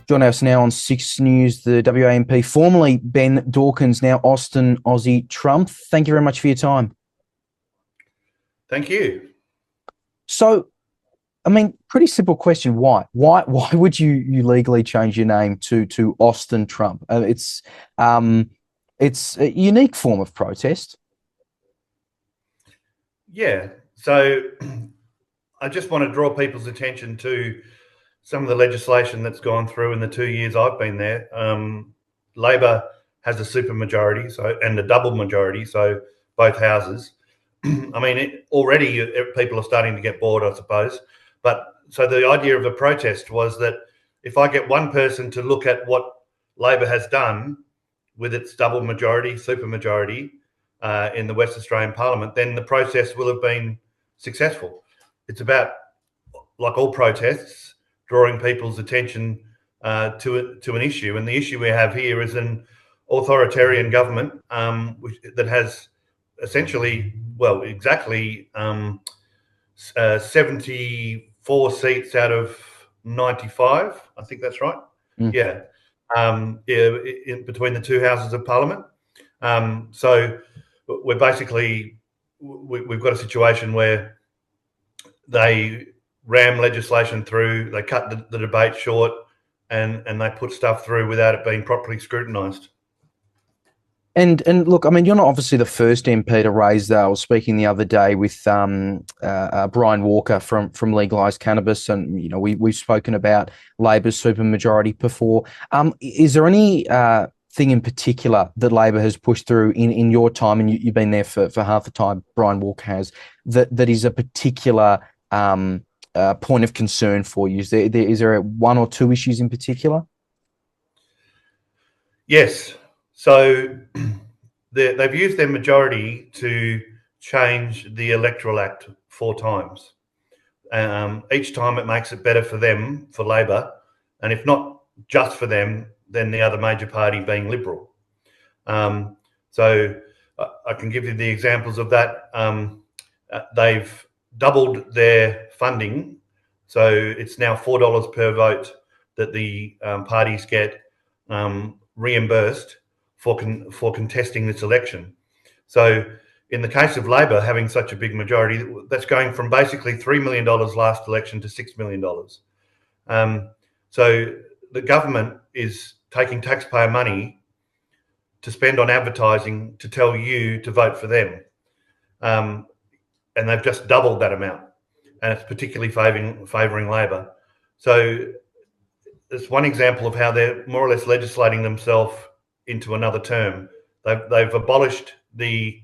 Joining us now on Six News, the WAMP, formerly Ben Dawkins, now Aussie Trump. Thank you very much for your time. Thank you. So, I mean, pretty simple question. Why? Why would you legally change your name to Austin Trump? It's a unique form of protest. Yeah. So I just want to draw people's attention to some of the legislation that's gone through in the 2 years I've been there. Labor has a supermajority, and a double majority, so both houses. I mean, already people are starting to get bored, I suppose. But so the idea of a protest was that if I get one person to look at what Labor has done with its double majority, supermajority in the West Australian Parliament, then the protest will have been successful. It's about, like all protests, drawing people's attention to an issue. And the issue we have here is an authoritarian government that has essentially, well, exactly 74 seats out of 95. I think that's right. Yeah. In between the two houses of Parliament. So we're basically, we've got a situation where they ram legislation through, they cut the debate short, and they put stuff through without it being properly scrutinised. And look, I mean, you're not obviously the first MP to raise that. I was speaking the other day with Brian Walker from Legalised Cannabis, and we've spoken about Labor's supermajority before. Is there any thing in particular that Labor has pushed through in your time, and you've been there for half the time Brian Walker has, that is a particular point of concern for you? Is there one or two issues in particular? Yes. So they've used their majority to change the Electoral Act 4 times. Each time it makes it better for them, for Labor, and if not just for them, then the other major party being Liberal. So I can give you the examples of that. They've doubled their funding, so it's now $4 per vote that the parties get reimbursed for contesting this election. So in the case of Labor having such a big majority, that's going from basically $3 million last election to $6 million. So the government is taking taxpayer money to spend on advertising to tell you to vote for them. And they've just doubled that amount, and it's particularly favouring Labor. So it's one example of how they're more or less legislating themselves into another term. They've abolished the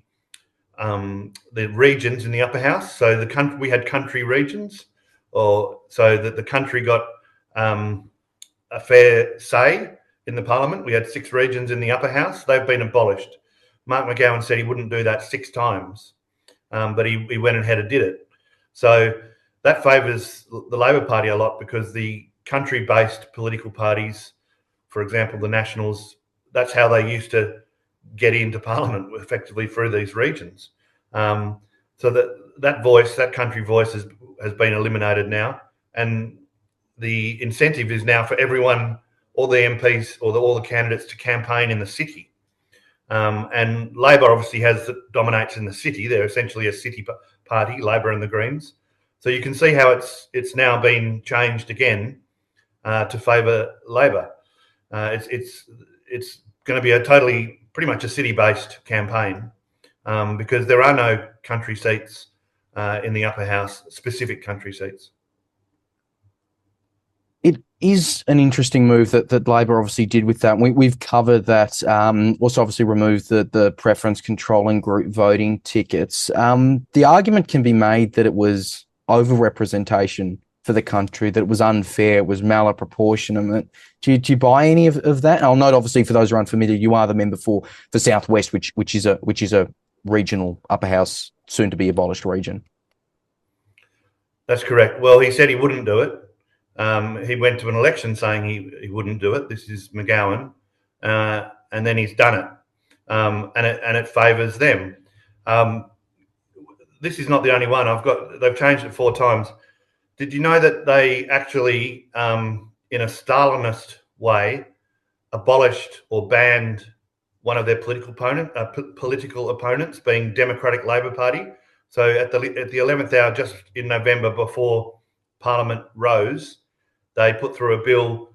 regions in the upper house. So we had country regions, or so that the country got a fair say in the Parliament. We had 6 regions in the upper house. They've been abolished. Mark McGowan said he wouldn't do that 6 times, but he went ahead and did it. So that favours the Labor Party a lot, because the country-based political parties, for example, the Nationals, that's how they used to get into Parliament, effectively through these regions. So that country voice has been eliminated now, and the incentive is now for everyone, all the MPs or all the candidates, to campaign in the city. And Labor obviously dominates in the city. They're essentially a city party, Labor and the Greens. So you can see how it's now been changed again to favour Labor. It's going to be pretty much a city-based campaign, because there are no country seats in the upper house, specific country seats. It is an interesting move that Labor obviously did with that. We've covered that. Also, obviously removed the preference controlling group voting tickets. The argument can be made that it was overrepresentation for the country, that it was unfair, it was malproportionate. Do you buy any of that? I'll note, obviously, for those who are unfamiliar, you are the member for South West, which is a regional upper house, soon to be abolished region. That's correct. Well, he said he wouldn't do it. He went to an election saying he wouldn't do it. This is McGowan, and then he's done it, and it favours them. This is not the only one. They've changed it 4 times. Did you know that they actually, in a Stalinist way, abolished or banned one of their political opponents, being Democratic Labor Party. So at the 11th hour, just in November, before Parliament rose, they put through a bill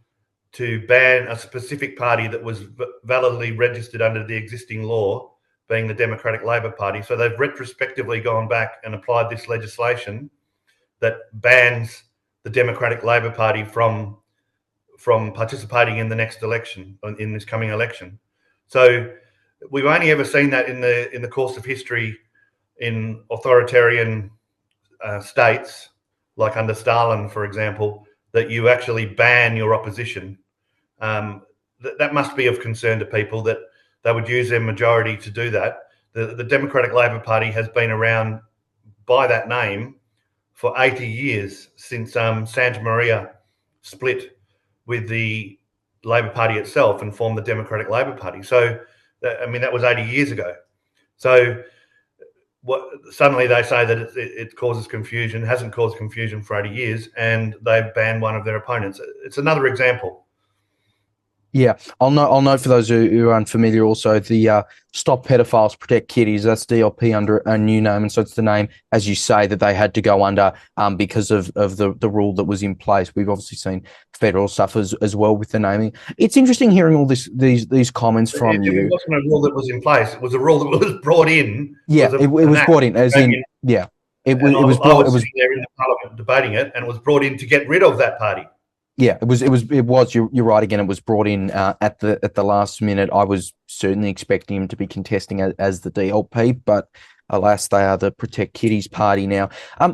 to ban a specific party that was validly registered under the existing law, being the Democratic Labor Party. So they've retrospectively gone back and applied this legislation that bans the Democratic Labor Party from participating in the next election, in this coming election. So we've only ever seen that in the course of history in authoritarian states, like under Stalin, for example, that you actually ban your opposition. That must be of concern to people, that they would use their majority to do that. The Democratic Labor Party has been around by that name for 80 years, since Santa Maria split with the Labor Party itself and formed the Democratic Labor Party. So, I mean, that was 80 years ago. So suddenly they say that it causes confusion, hasn't caused confusion for 80 years, and they've banned one of their opponents. It's another example. Yeah, I'll note for those who are unfamiliar also, the Stop Pedophiles, Protect Kiddies, that's DLP under a new name. And so it's the name, as you say, that they had to go under because of the rule that was in place. We've obviously seen federal stuff as well with the naming. It's interesting hearing all these comments from you. It wasn't a rule that was in place. It was a rule that was brought in. Yeah, it was brought in, as in, yeah. It was brought. It was there in the Parliament debating it, and it was brought in to get rid of that party. Yeah, it was. You're right again. It was brought in at the last minute. I was certainly expecting him to be contesting as the DLP, but alas, they are the Protect Kiddies party now.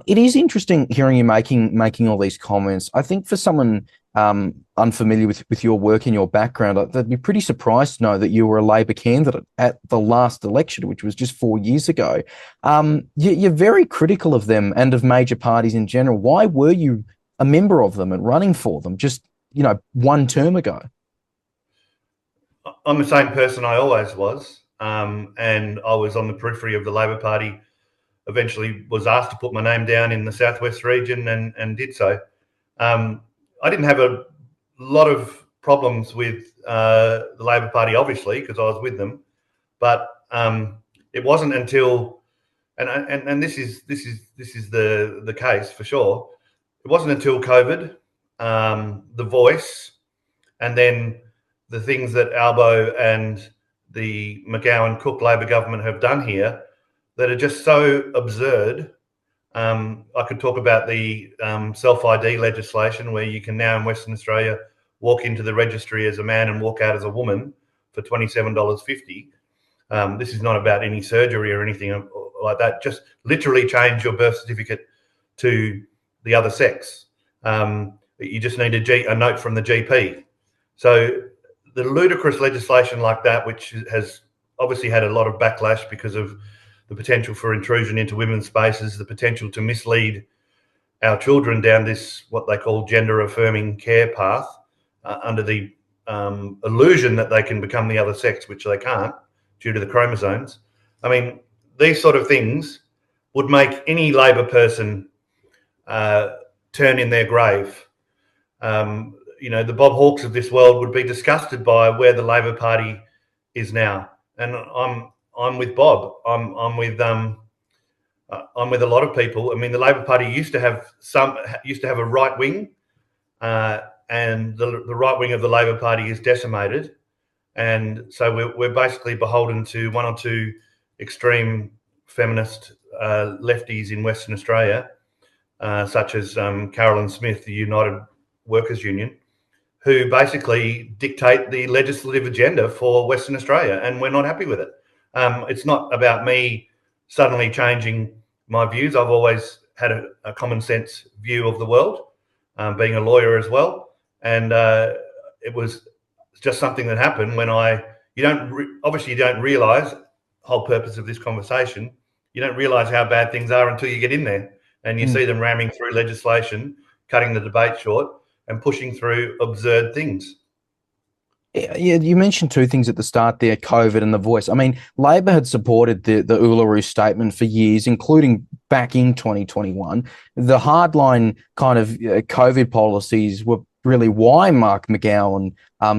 It is interesting hearing you making all these comments. I think for someone unfamiliar with your work and your background, they'd be pretty surprised to know that you were a Labor candidate at the last election, which was just 4 years ago. You're very critical of them and of major parties in general. Why were you a member of them and running for them just, one term ago? I'm the same person I always was. And I was on the periphery of the Labor Party, eventually was asked to put my name down in the Southwest region and did so. I didn't have a lot of problems with the Labor Party, obviously, because I was with them. But it wasn't until, and this is the case for sure. It wasn't until COVID, the Voice, and then the things that Albo and the McGowan-Cook Labor government have done here that are just so absurd. I could talk about the self-ID legislation, where you can now in Western Australia walk into the registry as a man and walk out as a woman for $27.50. This is not about any surgery or anything like that. Just literally change your birth certificate to the other sex. You just need a note from the GP. So the ludicrous legislation like that, which has obviously had a lot of backlash because of the potential for intrusion into women's spaces, the potential to mislead our children down this, what they call gender affirming care path, under the illusion that they can become the other sex, which they can't due to the chromosomes. I mean, these sort of things would make any Labor person turn in their grave. The Bob Hawkes of this world would be disgusted by where the Labor Party is now. And I'm with Bob. I'm with a lot of people. I mean, the Labor Party used to have a right wing, and the right wing of the Labor Party is decimated, and so we're basically beholden to one or two extreme feminist lefties in Western Australia, such as Carolyn Smith, the United Workers Union, who basically dictate the legislative agenda for Western Australia, and we're not happy with it. It's not about me suddenly changing my views. I've always had a common sense view of the world, being a lawyer as well, and it was just something that happened when you don't realise, whole purpose of this conversation, you don't realise how bad things are until you get in there and you see them ramming through legislation, cutting the debate short and pushing through absurd things. Yeah, you mentioned two things at the start there, COVID and the Voice. I mean, Labor had supported the Uluru Statement for years, including back in 2021. The hardline kind of COVID policies were really why Mark McGowan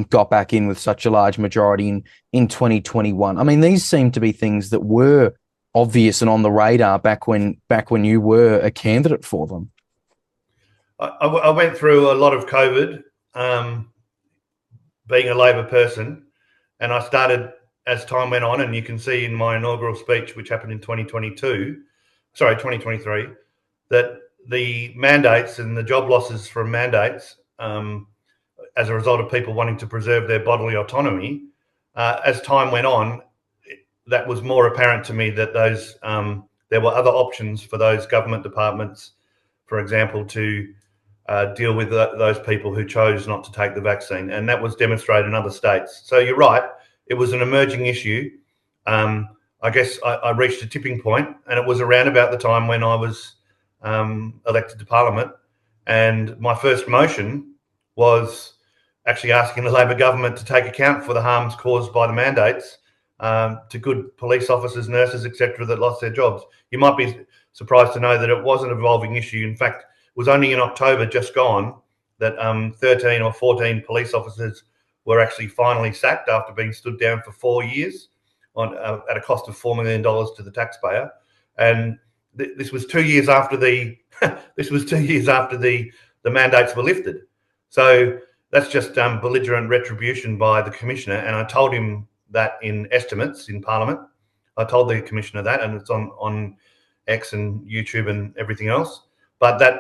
got back in with such a large majority in 2021. I mean, these seem to be things that were obvious and on the radar back when you were a candidate for them. I went through a lot of COVID, being a Labor person, and I started as time went on, and you can see in my inaugural speech, which happened in 2023, that the mandates and the job losses from mandates, as a result of people wanting to preserve their bodily autonomy, as time went on, that was more apparent to me that those there were other options for those government departments, for example, to deal with those people who chose not to take the vaccine, and that was demonstrated in other states. So you're right, it was an emerging issue. I guess I reached a tipping point, and it was around about the time when I was elected to Parliament, and my first motion was actually asking the Labor government to take account for the harms caused by the mandates to good police officers, nurses, etc., that lost their jobs. You might be surprised to know that it was an evolving issue. In fact, it was only in October just gone that 13 or 14 police officers were actually finally sacked after being stood down for 4 years at a cost of $4 million to the taxpayer. And this was 2 years after the mandates were lifted. So that's just belligerent retribution by the commissioner. And I told him that in estimates in Parliament. I told the commissioner that, and it's on X and YouTube and everything else. But that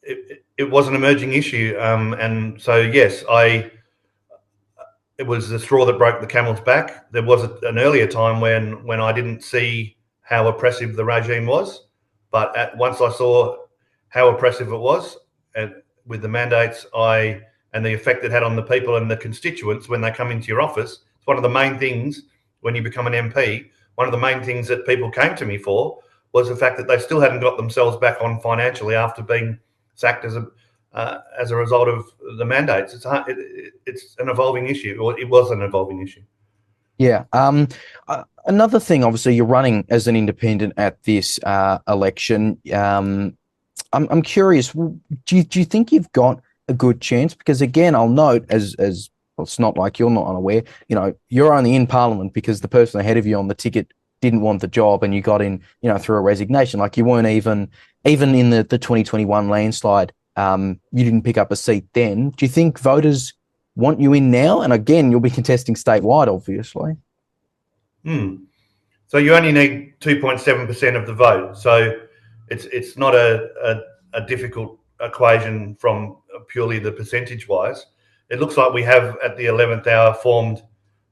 it was an emerging issue, and so yes, it was the straw that broke the camel's back. There was an earlier time when I didn't see how oppressive the regime was, but once I saw how oppressive it was, and with the mandates, and the effect it had on the people and the constituents when they come into your office. It's one of the main things when you become an MP. One of the main things that people came to me for was the fact that they still hadn't got themselves back on financially after being sacked as a result of the mandates. It's an evolving issue, or it was an evolving issue. Yeah. Another thing, obviously, you're running as an independent at this election. I'm curious. Do you think you've got a good chance? Because again, I'll note as well, it's not like you're not unaware. You know, you're only in Parliament because the person ahead of you on the ticket didn't want the job, and you got in, you know, through a resignation. Like you weren't even in the 2021 landslide. You didn't pick up a seat then. Do you think voters want you in now? And again, you'll be contesting statewide, obviously. So you only need 2.7% of the vote. So it's not a difficult equation from purely the percentage wise. It looks like we have at the 11th hour formed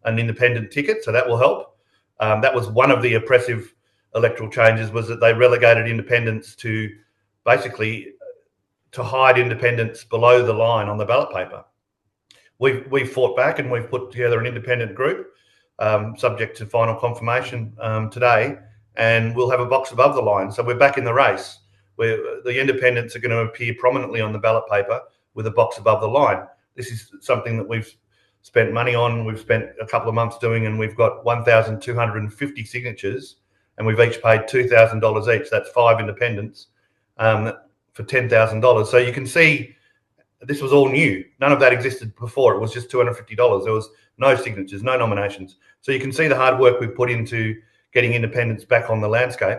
an independent ticket, so that will help. That was one of the oppressive electoral changes, was that they relegated independents to basically to hide independents below the line on the ballot paper. We've fought back, and we've put together an independent group, subject to final confirmation today, and we'll have a box above the line. So we're back in the race, where the independents are going to appear prominently on the ballot paper with a box above the line. This is something that we've spent money on. We've spent a couple of months doing, and we've got 1,250 signatures, and we've each paid $2,000 each. That's 5 independents for $10,000. So you can see this was all new. None of that existed before. It was just $250. There was no signatures, no nominations. So you can see the hard work we've put into getting independents back on the landscape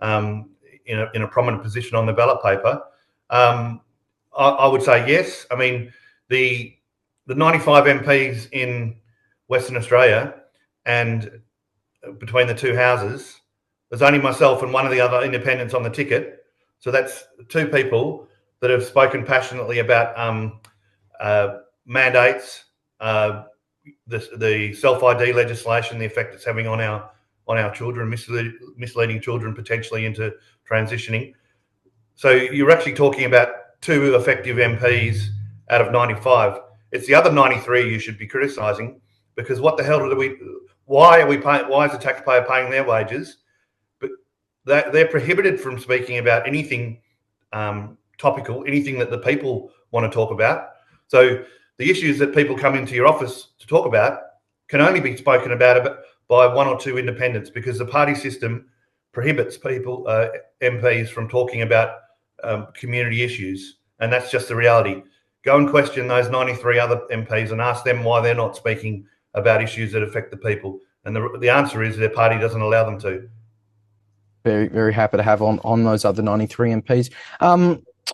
in a prominent position on the ballot paper. I would say yes. I mean, the 95 MPs in Western Australia, and between the two houses, there's only myself and one of the other independents on the ticket. So that's 2 people that have spoken passionately about mandates, the self-ID legislation, the effect it's having on our children, misleading children potentially into transitioning. So you're actually talking about 2 effective MPs out of 95. It's the other 93 you should be criticising, because what the hell why is the taxpayer paying their wages? But they're prohibited from speaking about anything topical, anything that the people want to talk about. So the issues that people come into your office to talk about can only be spoken about by 1 or 2 independents, because the party system prohibits people, MPs, from talking about community issues, and that's just the reality. go and question those 93 other MPs and ask them why they're not speaking about issues that affect the people. And the answer is their party doesn't allow them to. Very, very happy to have on those other 93 MPs.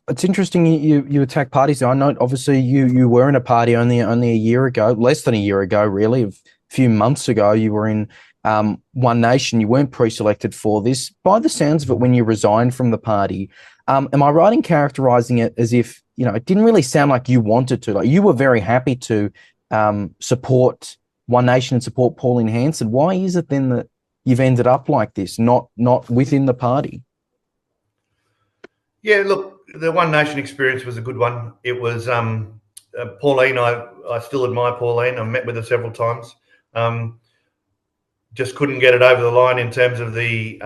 It's interesting you attack parties. I know obviously you were in a party only a year ago, less than a year ago, really. A few months ago, you were in One Nation. You weren't pre-selected for this. By the sounds of it, when you resigned from the party, am I right in characterising it as if, you know, it didn't really sound like you wanted to? Like, you were very happy to support One Nation and support Pauline Hanson. Why is it then that you've ended up like this, not within the party? Yeah, look, the One Nation experience was a good one. It was Pauline. I still admire Pauline. I've met with her several times. Just couldn't get it over the line in terms of the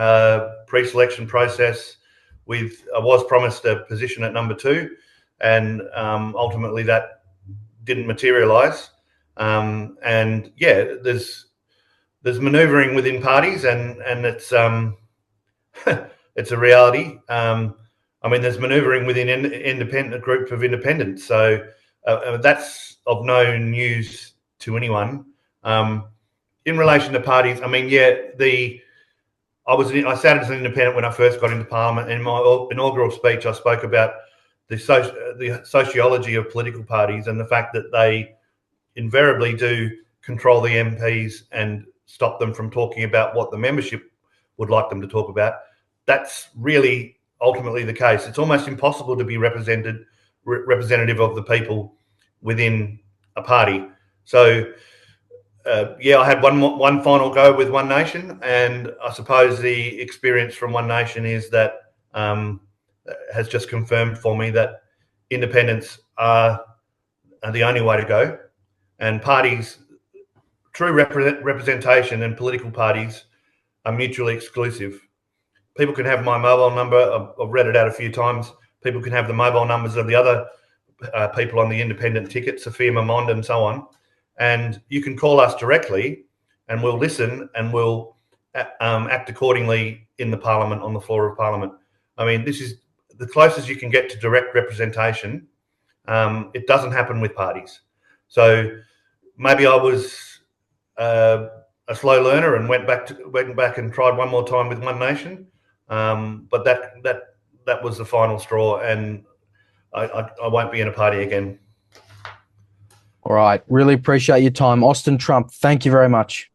pre-selection process. I was promised a position at number 2, and ultimately that didn't materialise. And yeah, there's manoeuvring within parties, and it's it's a reality. I mean, there's manoeuvring within a group of independents, so that's of no news to anyone. In relation to parties, I mean, yeah, I sat as an independent when I first got into Parliament. In my inaugural speech, I spoke about the sociology of political parties and the fact that they invariably do control the MPs and stop them from talking about what the membership would like them to talk about. That's really ultimately the case. It's almost impossible to be representative of the people within a party. So yeah, I had one final go with One Nation, and I suppose the experience from One Nation is that has just confirmed for me that independents are the only way to go, and parties, true representation and political parties are mutually exclusive. People can have my mobile number. I've read it out a few times. People can have the mobile numbers of the other people on the independent ticket, Sophia Mamond and so on. And you can call us directly and we'll listen and we'll act accordingly in the Parliament, on the floor of Parliament. I mean, this is the closest you can get to direct representation. It doesn't happen with parties. So maybe I was a slow learner and went back and tried one more time with One Nation. But that was the final straw, and I won't be in a party again. All right. Really appreciate your time. Austin Trump, thank you very much.